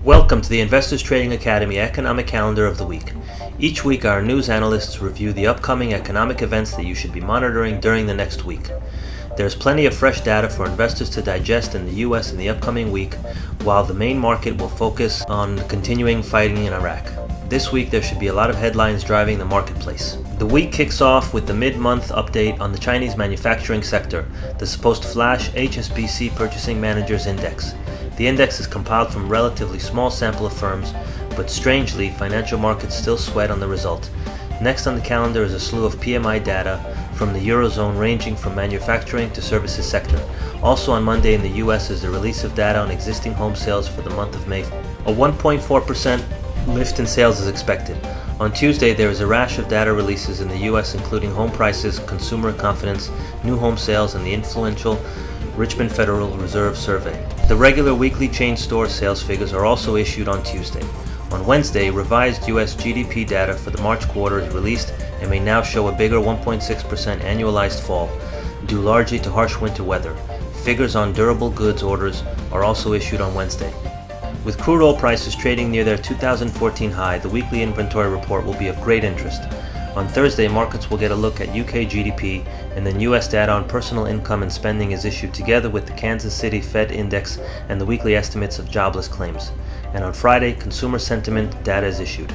Welcome to the Investors Trading Academy Economic Calendar of the Week. Each week our news analysts review the upcoming economic events that you should be monitoring during the next week. There's plenty of fresh data for investors to digest in the US in the upcoming week, while the main market will focus on the continuing fighting in Iraq. This week there should be a lot of headlines driving the marketplace. The week kicks off with the mid-month update on the Chinese manufacturing sector, the supposed flash HSBC Purchasing Managers Index. The index is compiled from a relatively small sample of firms, but strangely, financial markets still sweat on the result. Next on the calendar is a slew of PMI data from the Eurozone ranging from manufacturing to services sector. Also on Monday in the US is the release of data on existing home sales for the month of May. A 1.4% lift in sales is expected. On Tuesday there is a rash of data releases in the US including home prices, consumer confidence, new home sales, and the influential Richmond Federal Reserve survey. The regular weekly chain store sales figures are also issued on Tuesday. On Wednesday, revised US GDP data for the March quarter is released and may now show a bigger 1.6% annualized fall, due largely to harsh winter weather. Figures on durable goods orders are also issued on Wednesday. With crude oil prices trading near their 2014 high, the weekly inventory report will be of great interest. On Thursday, markets will get a look at UK GDP, and then US data on personal income and spending is issued together with the Kansas City Fed Index and the weekly estimates of jobless claims. And on Friday, consumer sentiment data is issued.